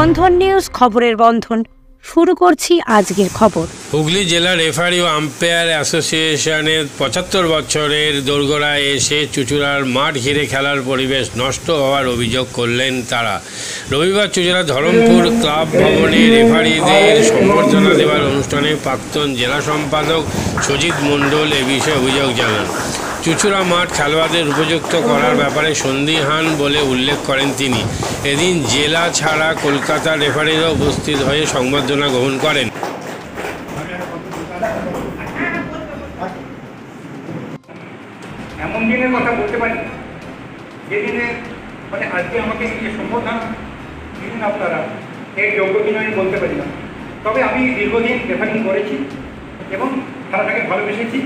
বন্ধন news খবরের বন্ধন শুরু করছি আজকের খবর। হুগলি জেলা রেফারি ও আম্পায়ার অ্যাসোসিয়েশনের ৭৫ বছরের দোরগোড়ায় এসে চুঁচুড়ার মাঠ ঘিরে খেলার পরিবেশ নষ্ট হওয়ার অভিযোগ করলেন তারা। রবিবার চুঁচুড়া ধরমপুর ক্লাব ভবনে রেফারিদের সম্বর্ধনা দেওয়ার অনুষ্ঠানে প্রাক্তন জেলা সম্পাদক সুজিত মণ্ডল এ বিষয়ে অভিযোগ জানান। চুঁচুড়া মাঠ খেলোয়াড়দের উপযুক্ত করার ব্যাপারে সন্দিহান বলে উল্লেখ করেন তিনি। এদিন জেলা ছাড়া কলকাতার রেফারিরা উপস্থিত হয়ে সংবর্ধনা গ্রহণ করেন। এমন দিনের কথা বলতে পারি যেদিনে আজকে আমাকে যে সম্বোধনা দিন আপনারা এর যোগ্য কিনা আমি বলতে পারি না, তবে আমি দীর্ঘদিন রেফারিং করেছি এবং খেলাটাকে ভালোবেসেছি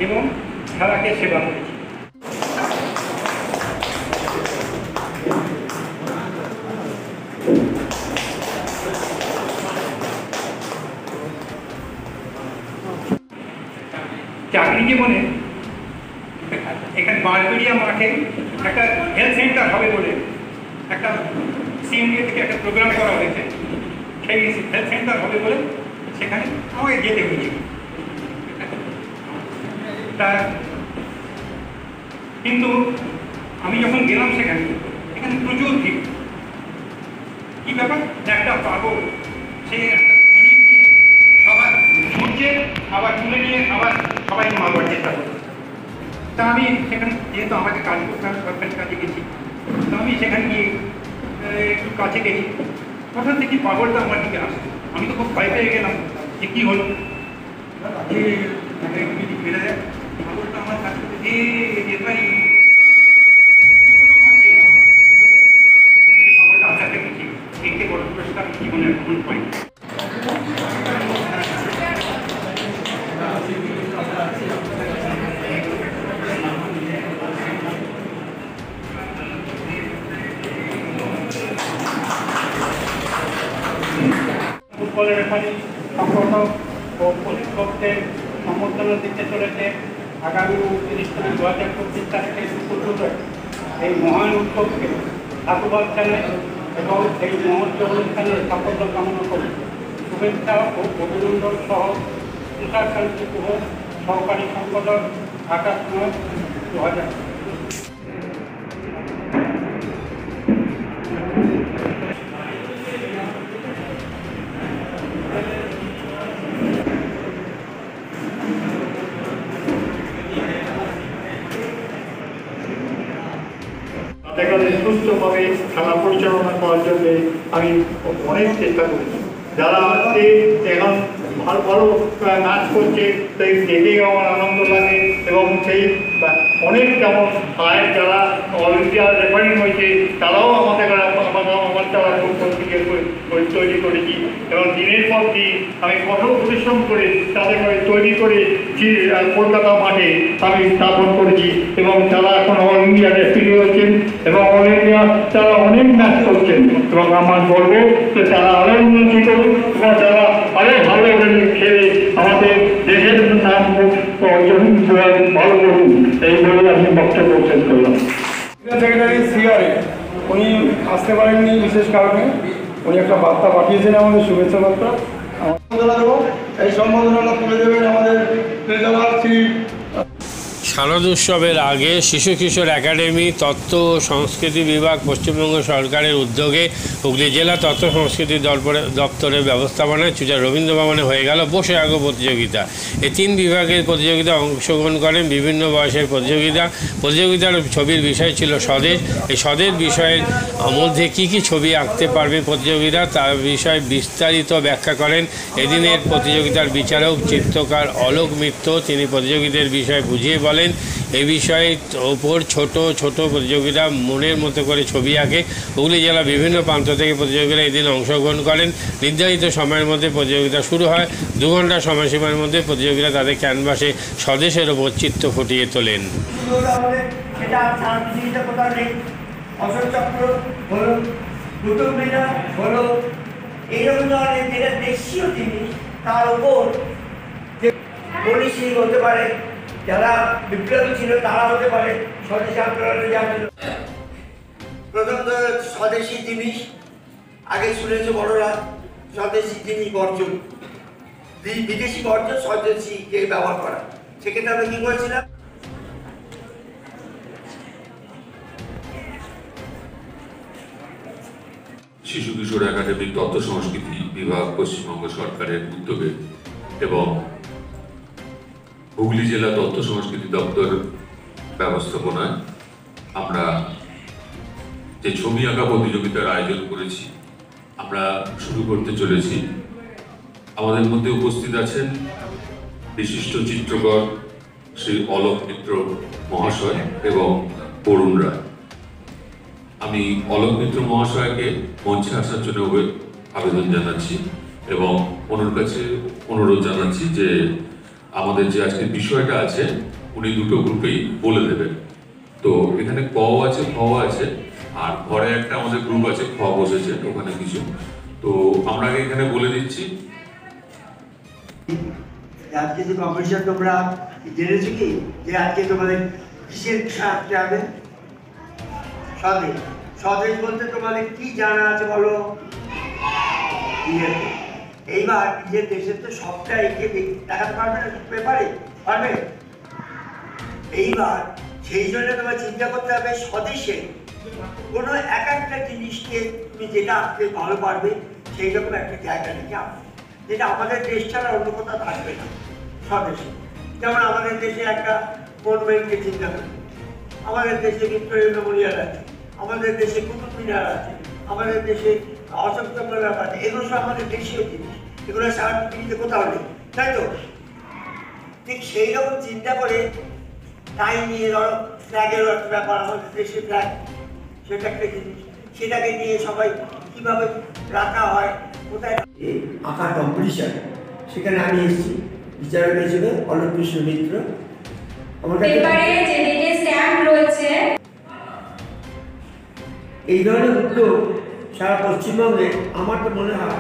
এবং খেলাকে সেবা করেছি। চাকরি জীবনে এখানে বাঁশবেড়িয়া মাঠে একটা হেলথ সেন্টার হবে বলে একটা সিএমডি থেকে একটা প্রোগ্রাম করা হয়েছে। সেই হেলথ সেন্টার হবে বলে সেখানে আমাকে যেতে হয়েছে। তা কিন্তু আমি যখন গেলাম সেখানে প্রচুর ভিড়। কী ব্যাপার, একটা পাগল সে সবার শুনছে আবার তুলে নিয়ে আবার সবাই মারবার চেষ্টা করে। তা আমি সেখানে যেহেতু আমাকে কাজ করতে হবে, সরকারি কাজে গেছি, তো আমি সেখানে গিয়ে একটু কাছে গেছি। কোথা থেকে পাগলটা আমার দিকে আসছে, আমি তো খুব ভয় পেয়ে গেলাম যে কী হলো। ফেলে দেয় পাগলটা আমার কাছে পাগলটা আসাতে গেছি। একে বড় পুরস্কার জীবনে এখন পাই। ফুটবলের রেফারি সংগঠক ও প্রশিক্ষকদের সম্বর্ধনা দিতে চলেছে আগামী 29/2025 তারিখে পর্যন্ত এই মহান উৎসবকে সাধুবাদ জানাই এবং এই মহৎ অনুষ্ঠানের সাফল্য কামনা করি। শুভেচ্ছা ও অভিনন্দন সহ তুষার শান্তি গুহ, সহকারী সম্পাদক, 28/9/2000। এখানে সুস্থভাবে খেলা পরিচালনা করার জন্য আমি অনেক চেষ্টা করেছি। যারা আজকে এখন ভালো ভালো নাচ করছে সেই দেখেই আমার আনন্দ লাগে এবং সেই অনেক যেমন আয়ের যারা অল ইন্ডিয়া রেফারিং হয়েছে তারাও আমার তারা খুব তৈরি করেছি এবং দিনের পর দিন আমি কঠোর পরিশ্রম করে তাদের তৈরি করে কলকাতা মাঠে আমি স্থাপন করেছি এবং তারা এখন অল ইন্ডিয়া রেফারি হয়েছেন এবং অল ইন্ডিয়া তারা অনেক ম্যাচ করছেন এবং আমার গর্ব যে তারা আরও উন্নতি করুন এবং তারা আরও ভালো খেলে আমাদের দেশের নাম ভালো করুন, এই বলে আমি বক্তব্য শেষ করলাম। সেক্রেটারি সিআরএ উনি আসতে পারেননি বিশেষ কারণে, উনি একটা বার্তা পাঠিয়েছেন আমাদের শুভেচ্ছা বার্তা। এই সম্বোধনা তুলে দেবেন আমাদের শ্রী। শারদ উৎসবের আগে শিশু কিশোর একাডেমি তথ্য ও সংস্কৃতি বিভাগ পশ্চিমবঙ্গ সরকারের উদ্যোগে হুগলি জেলা তথ্য সংস্কৃতি দপ্তরের ব্যবস্থাপনায় চুঁচুড়া রবীন্দ্র ভবনে হয়ে গেল বসে আঁকো প্রতিযোগিতা। এই 3 বিভাগের প্রতিযোগিতা অংশগ্রহণ করেন বিভিন্ন বয়সের প্রতিযোগিতার ছবির বিষয় ছিল স্বদেশ। এই স্বদেশ বিষয়ের মধ্যে কী কী ছবি আঁকতে পারবে প্রতিযোগিতা তার বিষয়ে বিস্তারিত ব্যাখ্যা করেন এদিনের প্রতিযোগিতার বিচারক চিত্রকার অলোক মিত্র। তিনি প্রতিযোগীদের বিষয় বুঝিয়ে বলেন এই বিষয়ের ওপর ছোট ছোট প্রতিযোগিতা মনের মতো করে ছবি আঁকে। হুগলি জেলা বিভিন্ন প্রান্ত থেকে প্রতিযোগীরা এদিন অংশগ্রহণ করেন। নির্ধারিত সময়ের মধ্যে প্রতিযোগিতা শুরু হয়। 2 ঘন্টা সময়সীমার মধ্যে প্রতিযোগীরা তাদের ক্যানভাসে স্বদেশের ওপর চিত্র ফুটিয়ে তোলেন। যারা বিপ্লবী ছিল তারা হতে পারে, স্বদেশী আন্দোলনে প্রথমত স্বদেশী জিনিস আগে শুনেছে বড়রা স্বদেশি জিনিস বর্জন, বিদেশি বর্জন স্বদেশিকে ব্যবহার করা। সেক্ষেত্রে আমরা কি করেছিলাম, শিশু কিশোর একাডেমিক তথ্য সংস্কৃতি বিভাগ পশ্চিমবঙ্গ সরকারের উদ্যোগে এবং হুগলি জেলা তথ্য সংস্কৃতি দপ্তর ব্যবস্থাপনায় আমরা যে ছবি আঁকা প্রতিযোগিতার আয়োজন করেছি আমরা শুরু করতে চলেছি। আমাদের মধ্যে উপস্থিত আছেন বিশিষ্ট চিত্রকর শ্রী অলোক মিত্র মহাশয় এবং বরুণ রায়। আমি অলোক মিত্র মহাশয়কে মঞ্চে আসার জন্য আবেদন জানাচ্ছি এবং ওনার কাছে অনুরোধ জানাচ্ছি যে আমাদের যে আজকের বিষয়টা আছে উনি দুটো গ্রুপেই বলে দেবেন। তো এখানে ক আছে, খ আছে, আর ঘরে একটা আমাদের গ্রুপ আছে, খ বসেছে ওখানে কিছু। তো আমরা এখানে বলে দিচ্ছি। আজকে যে কম্পিটিশন তোমরা জেনেছো কি যে আজকে তোমাদের কিসের সাথে হবে? স্বদেশ। স্বদেশ বলতে তোমাদের কি জানা আছে বলো? এইবার নিজের দেশের তো সবটা এঁকে দেখাতে পারবে না পেপারে, পারবে? এইবার সেই জন্য তোমার চিন্তা করতে হবে স্বদেশে কোনো এক একটা জিনিসকে তুমি যেটা আঁকতে ভালো পারবে সেই রকম একটা জায়গা থেকে আঁকবে, যেটা আমাদের দেশ ছাড়া অন্য কোথাও থাকবে না। স্বদেশে যেমন আমাদের দেশে একটা মনুমেন্টকে চিন্তা করবে, আমাদের দেশে ভিক্টোরিয়া মেমোরিয়াল আছে, আমাদের দেশে কুতুব মিনার আছে, আমাদের দেশে অশোক চক্র আছে, এগুলো সব আমাদের দেশীয় জিনিস, এগুলো সারা পৃথিবীতে কোথাও নেই, তাই তো? ঠিক সেই রকম চিন্তা করে তাই নিয়ে ধরো ফ্ল্যাগেরও একটা ব্যাপার, আমাদের দেশের ফ্ল্যাগ সেটা একটা জিনিস, সেটাকে নিয়ে সবাই কীভাবে রাখা হয় কোথায় আঁকার কম্পিটিশন, সেখানে আমি এসেছি বিচারক হিসেবে অলোক কৃষ্ণ মিত্র। এই ধরনের উদ্যোগ সারা পশ্চিমবঙ্গে আমার তো মনে হয়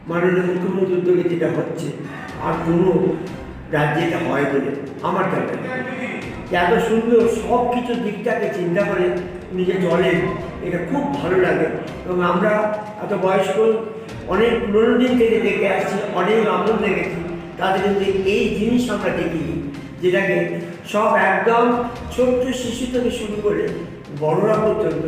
মাননীয় মুখ্যমন্ত্রী উদ্যোগে যেটা হচ্ছে আর কোনো রাজ্যে এটা হয় বলে আমার দরকার। এত সুন্দর সব কিছু দিকটাকে চিন্তা করে নিজে চলেন, এটা খুব ভালো লাগে। এবং আমরা এত বয়স্ক অনেক পুরোনো দিন থেকে দেখে আসছি, অনেক আমল দেখেছি, তাদের কিন্তু এই জিনিস আমরা দেখিনি, যেটাকে সব একদম ছোট্ট শিশু থেকে শুরু করে বড়রা পর্যন্ত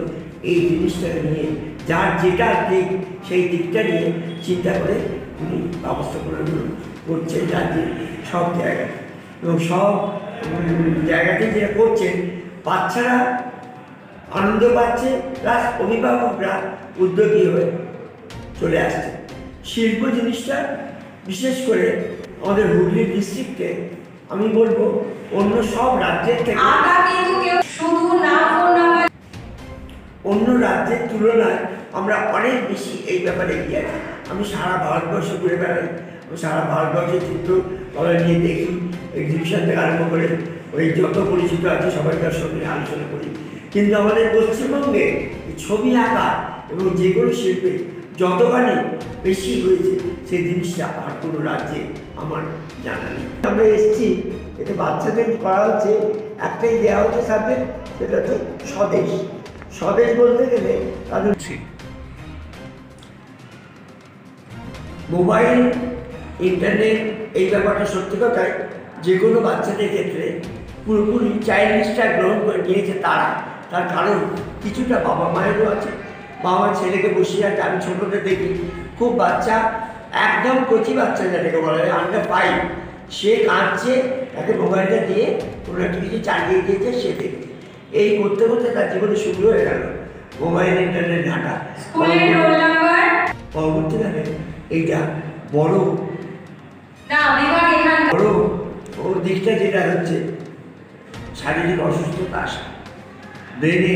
এই জিনিসটাকে নিয়ে যার যেটা দিক সেই দিকটা নিয়ে চিন্তা করে উনি ব্যবস্থাপনাগুলো করছেন রাজ্যে সব জায়গায়, এবং সব জায়গাতে যেটা করছেন বাচ্চারা আনন্দ পাচ্ছে, প্লাস অভিভাবকরা উদ্যোগী হয়ে চলে আসছে। শিল্প জিনিসটা বিশেষ করে আমাদের হুগলি ডিস্ট্রিক্টে আমি বলবো অন্য সব রাজ্যের থেকে অন্য রাজ্যের তুলনায় আমরা অনেক বেশি এই ব্যাপারে এগিয়ে আছি। আমি সারা ভারতবর্ষ ঘুরে বেড়াই, আমি সারা ভারতবর্ষের চিত্র তলা নিয়ে দেখি, এক্সিবিশন থেকে আরম্ভ করে ওই যত পরিচিত আছে সবাইকার সঙ্গে আলোচনা করি। কিন্তু আমাদের পশ্চিমবঙ্গে ছবি আঁকা এবং যে কোনো শিল্পে যতখানি বেশি হয়েছে সেই জিনিসটা আর কোনো রাজ্যে আমার জানা নেই। আমরা এসেছি এটা বাচ্চাদের করা হচ্ছে, একটাই দেওয়া হচ্ছে সাবজেক্ট, সেটা হচ্ছে স্বদেশ। স্বদেশ বলতে গেলে তাদের মোবাইল, ইন্টারনেট এই ব্যাপারটা সত্যি কথায় যে কোনো বাচ্চাদের ক্ষেত্রে পুরোপুরি চাইল্ডিশটা গ্রহণ করে নিয়েছে তারা। তার কারণ কিছুটা বাবা মায়েরও আছে, বাবা ছেলেকে বসিয়ে আছে। আমি ছোটোতে দেখি খুব বাচ্চা, একদম কচি বাচ্চা যেটাকে বলা হয় আন্ডার 5, সে কাঁদছে, তাকে মোবাইলটা দিয়ে কোনো একটা কিছু চালিয়ে দিয়েছে, সে দেখছে। এই করতে করতে তার জীবনে শুরু হয়ে গেল মোবাইল ইন্টারনেট ঘাঁটা। পরবর্তীকালে এইটা বড় ওর দিকটা যেটা হচ্ছে শারীরিক অসুস্থতা আসা, ব্রেনে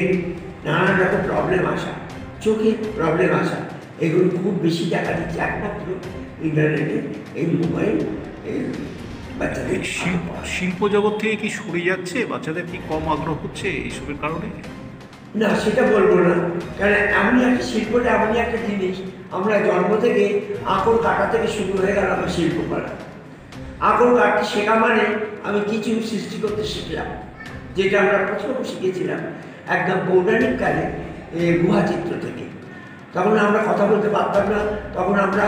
নানান রকম প্রবলেম আসা, চোখে প্রবলেম আসা, এগুলো খুব বেশি দেখা দিচ্ছে একমাত্র ইন্টারনেটে, এই মোবাইল, এই বাচ্চাদের। শিল্প জগৎ থেকে কি সরে যাচ্ছে? বাচ্চাদের কি কম আগ্রহ হচ্ছে এইসবের কারণে? না, সেটা বলবো না, কারণ এমনই একটা শিল্পটা এমনই একটা জিনিস, আমরা জন্ম থেকে আঁকড় কাটা থেকে শুরু হয়ে গেল আমার শিল্প করা। আঁকড় কাটতে শেখা মানে আমি কিছু সৃষ্টি করতে শিখলাম, যেটা আমরা প্রথম শিখেছিলাম একদম পৌরাণিক কালে গুহা চিত্র থেকে। তখন আমরা কথা বলতে পারতাম না, তখন আমরা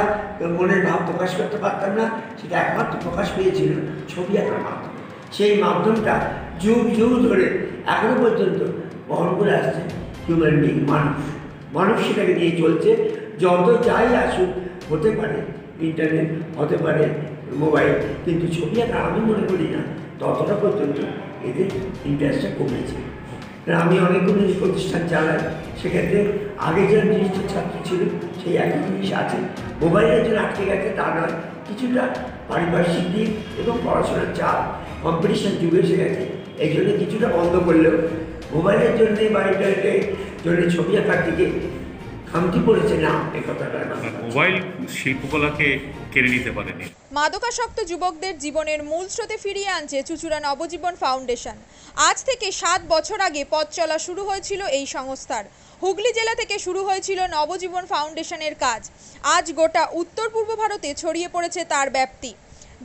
মনের ভাব প্রকাশ করতে পারতাম না। সেটা একমাত্র প্রকাশ পেয়েছিল ছবি আঁকার মাধ্যমে। সেই মাধ্যমটা যুগ যুগ ধরে এখনো পর্যন্ত বহন করে আসছে হিউম্যান বিং, মানুষ সেটাকে নিয়ে চলছে। যত যাই আসুক, হতে পারে ইন্টারনেট, হতে পারে মোবাইল, কিন্তু ছবি আঁকা আমি মনে করি না ততটা পর্যন্ত এদের ইন্টারেস্টটা কমেছে। আমি অনেকগুলো প্রতিষ্ঠান চালাই, সেক্ষেত্রে আগে যে জিনিসটা ছাত্র ছিল সেই একই জিনিস আছে। মোবাইলের জন্য আটকে গেছে তা নয়, কিছুটা পারিপার্শ্বিক দিক এবং পড়াশোনার চাপ, কম্পিটিশন যুগে এসে গেছে, এই জন্য কিছুটা বন্ধ করলেও মোবাইলের জন্যে বা ইন্টারনেটের জন্য ছবি আঁকার দিকে খামতি পড়েছে না, এ কথাটা না। মোবাইল শিল্পকলাকে কেড়ে নিতে পারেনি। মাদকাসক্ত যুবকদের জীবনের মূল স্রোতে ফিরিয়ে আনছে চুঁচুড়া নবজীবন ফাউন্ডেশন। আজ থেকে 7 বছর আগে পথ চলা শুরু হয়েছিল এই সংস্থার। হুগলি জেলা থেকে শুরু হয়েছিল নবজীবন ফাউন্ডেশনের কাজ। আজ গোটা উত্তর পূর্ব ভারতে ছড়িয়ে পড়েছে তার ব্যাপ্তি।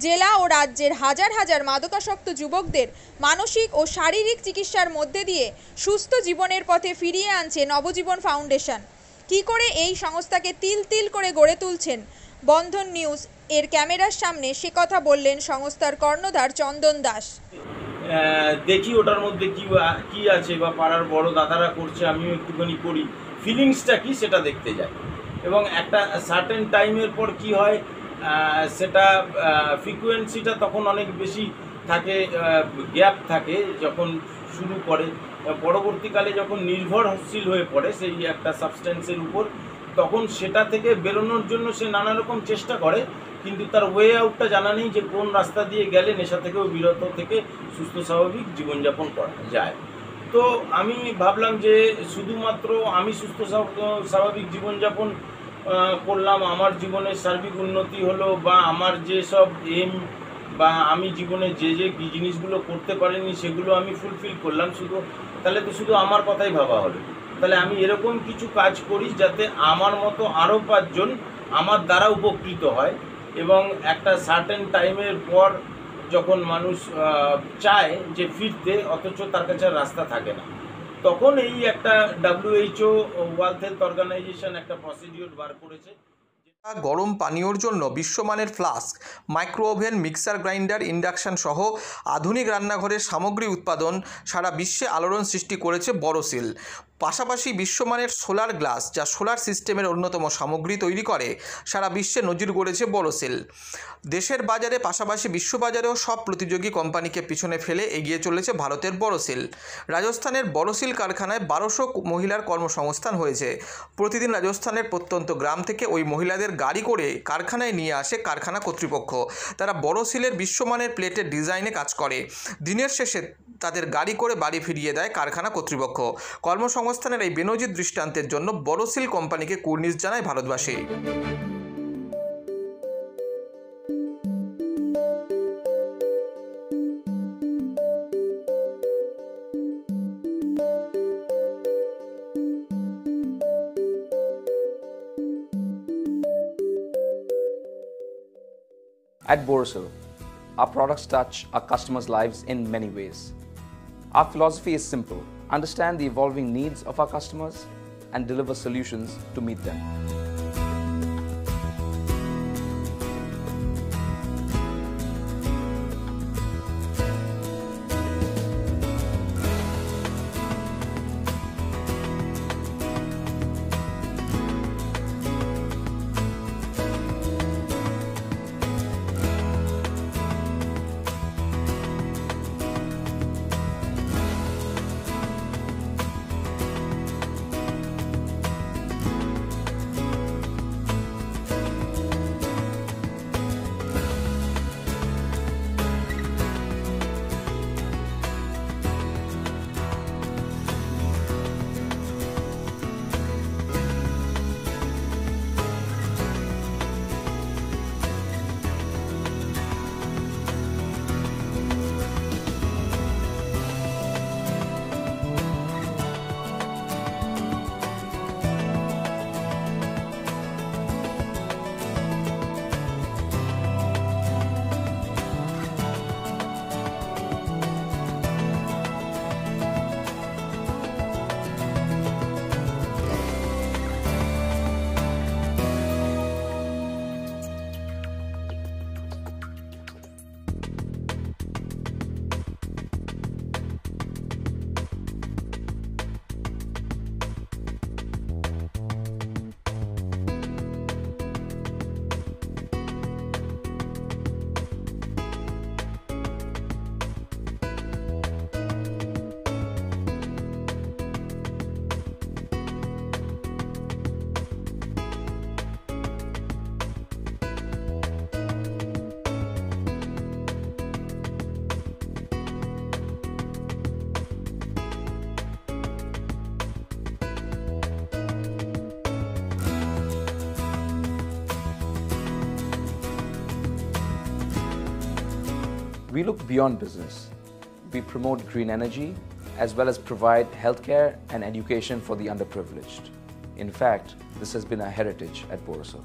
জেলা ও রাজ্যের হাজার হাজার মাদকাসক্ত যুবকদের মানসিক ও শারীরিক চিকিৎসার মধ্যে দিয়ে সুস্থ জীবনের পথে ফিরিয়ে আনছে নবজীবন ফাউন্ডেশন। কী করে এই সংস্থাকে তিল তিল করে গড়ে তুলছেন বন্ধন নিউজ এর ক্যামেরার সামনে, সে কথা বললেন সংস্থার কর্ণধার চন্দন দাস। দেখি ওটার মধ্যে কি আছে, বা পাড়ার বড় দাদারা করছে, আমিও একটুখানি করি, ফিলিংসটা কি সেটা দেখতে যাই। এবং একটা সার্টেন টাইমের পর কি হয়, সেটা ফ্রিকোয়েন্সিটা তখন অনেক বেশি থাকে, গ্যাপ থাকে যখন শুরু করে। পরবর্তীকালে যখন নির্ভরশীল হয়ে পড়ে সেই একটা সাবস্টেন্সের উপর, তখন সেটা থেকে বেরোনোর জন্য সে নানা রকম চেষ্টা করে, কিন্তু তার ওয়ে আউটটা জানা নেই যে কোন রাস্তা দিয়ে গেলে নেশা থেকেও বিরত থেকে সুস্থ স্বাভাবিক জীবনযাপন করা যায়। তো আমি ভাবলাম যে শুধুমাত্র আমি সুস্থ স্বাভাবিক জীবনযাপন করলাম, আমার জীবনের সার্বিক উন্নতি হলো, বা আমার যেসব এম বা আমি জীবনে যে জিনিসগুলো করতে পারিনি সেগুলো আমি ফুলফিল করলাম, তাহলে তো শুধু আমার কথাই ভাবা হলো। তাহলে আমি এরকম কিছু কাজ করি যাতে আমার মতো আরও 5 জন আমার দ্বারা উপকৃত হয়। এবং একটা সার্টেন টাইমের পর যখন মানুষ চায় যে ফিরতে, অথচ তার কাছে রাস্তা থাকে না, তখন এই একটা WHO ওয়ার্ল্ড হেলথ অর্গানাইজেশন একটা প্রসিডিওর বার করেছে। গরম পানীয়র জন্য বিশ্বমানের flask, micro oven, mixer grinder, induction সহ আধুনিক রান্নাঘরের সামগ্রী উৎপাদন সারা বিশ্বে আলোড়ন সৃষ্টি করেছে বোরোসিল। পাশাপাশি বিশ্বমানের সোলার গ্লাস, যা সোলার সিস্টেমের অন্যতম সামগ্রী তৈরি করে, সারা বিশ্বে নজির গড়েছে বোরোসিল। দেশের বাজারে পাশাপাশি বিশ্ববাজারেও সব প্রতিযোগী কোম্পানিকে পিছনে ফেলে এগিয়ে চলেছে ভারতের বোরোসিল। রাজস্থানের বোরোসিল কারখানায় 1200 মহিলার কর্মসংস্থান হয়েছে। প্রতিদিন রাজস্থানের প্রত্যন্ত গ্রাম থেকে ওই মহিলাদের গাড়ি করে কারখানায় নিয়ে আসে কারখানা কর্তৃপক্ষ। তারা বোরোসিলের বিশ্বমানের প্লেটের ডিজাইনে কাজ করে। দিনের শেষে তাদের গাড়ি করে বাড়ি ফিরিয়ে দেয় কারখানা কর্তৃপক্ষ। কর্মসংস্থানের এই বেনজির দৃষ্টান্তের জন্য বোরোসিল কোম্পানিকে কুর্নিশ জানায় ভারতবাসী। At Borosil, our products touch our customers' lives in many ways. Our philosophy is simple: understand the evolving needs of our customers and deliver solutions to meet them. We look beyond business. We promote green energy as well as provide healthcare and education for the underprivileged. In fact, this has been our heritage at Borosil.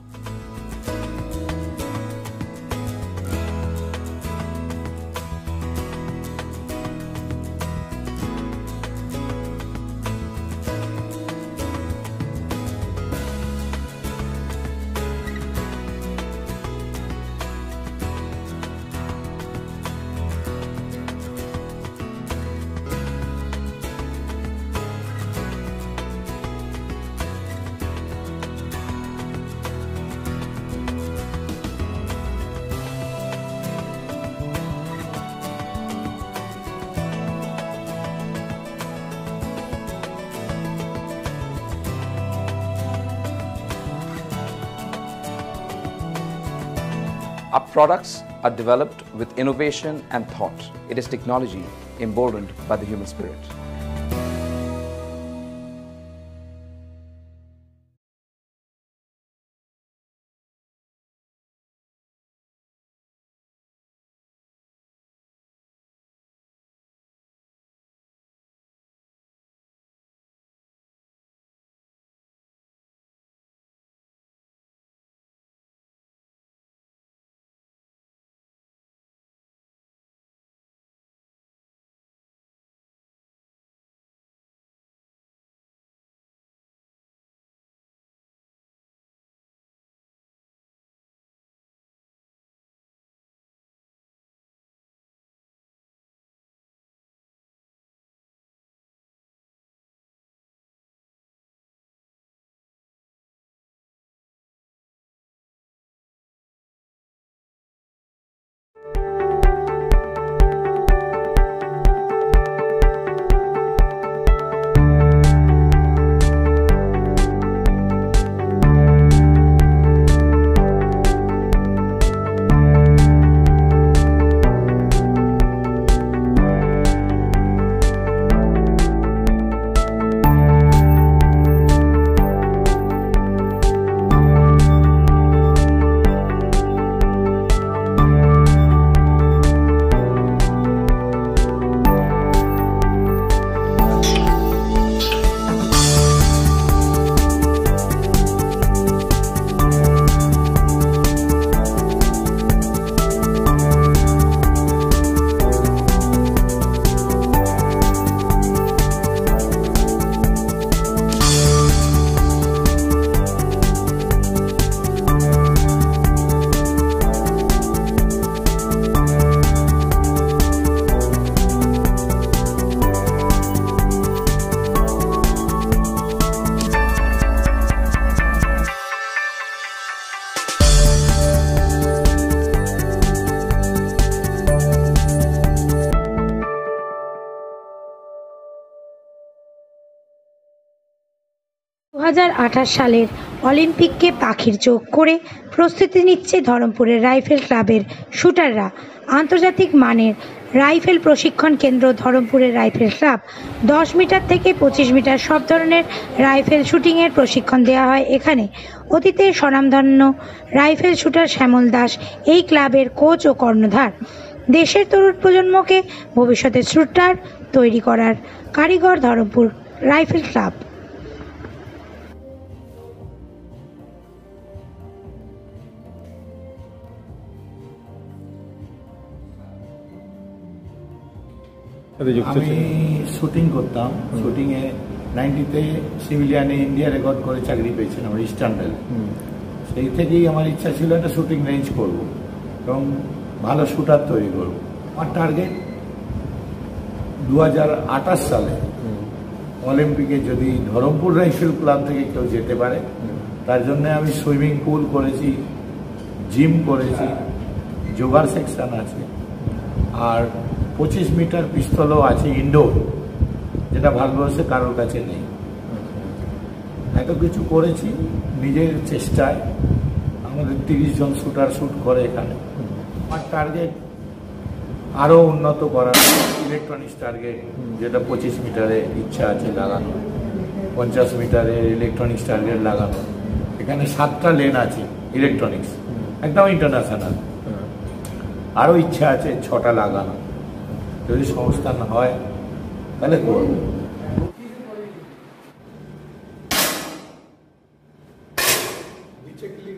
Our products are developed with innovation and thought. It is technology emboldened by the human spirit. সালের অলিম্পিককে পাখির চোখ করে প্রস্তুতি নিচ্ছে ধরমপুরের rifle ক্লাবের শুটাররা। আন্তর্জাতিক মানের rifle প্রশিক্ষণ কেন্দ্র ধরমপুরের রাইফেল ক্লাব 10 মিটার থেকে 25 মিটার সব ধরনের রাইফেল শুটিংয়ের প্রশিক্ষণ দেওয়া হয় এখানে। অতীতে স্বনামধন্য রাইফেল শুটার শ্যামল দাস এই ক্লাবের কোচ ও কর্ণধার। দেশের তরুণ প্রজন্মকে ভবিষ্যতে শুটার তৈরি করার কারিগর ধরমপুর রাইফেল ক্লাব। আমি শুটিং করতাম, শুটিংয়ে 90-তে সিভিলিয়ানে ইন্ডিয়া রেকর্ড করে চাকরি পেয়েছিলাম আমার ইস্টার্ন রেল। সেই থেকেই আমার ইচ্ছা ছিল একটা শুটিং রেঞ্জ করব এবং ভালো শুটার তৈরি করব। আমার টার্গেট 2028 সালে অলিম্পিকে যদি ধরমপুর রাইফেল ক্লাব থেকে কেউ যেতে পারে, তার জন্য আমি সুইমিং পুল করেছি, জিম করেছি, যোগার সেকশন আছে, আর 25 মিটার পিস্তলও আছে ইনডোর, যেটা ভারতবর্ষে কারোর কাছে নেই। এত কিছু করেছি নিজের চেষ্টায়। আমাদের 30 জন শুটার শুট করে এখানে। আমার টার্গেট আরও উন্নত করার, ইলেকট্রনিক্স টার্গেট, যেটা 25 মিটারে ইচ্ছা আছে লাগানো, 50 মিটারের ইলেকট্রনিক্স টার্গেট লাগানো। এখানে 7টা লেন আছে ইলেকট্রনিক্স, একদম ইন্টারন্যাশনাল। আরও ইচ্ছা আছে 6টা লাগানো, যদি সংস্থান হয় তাহলে করব। নিচে ক্লিন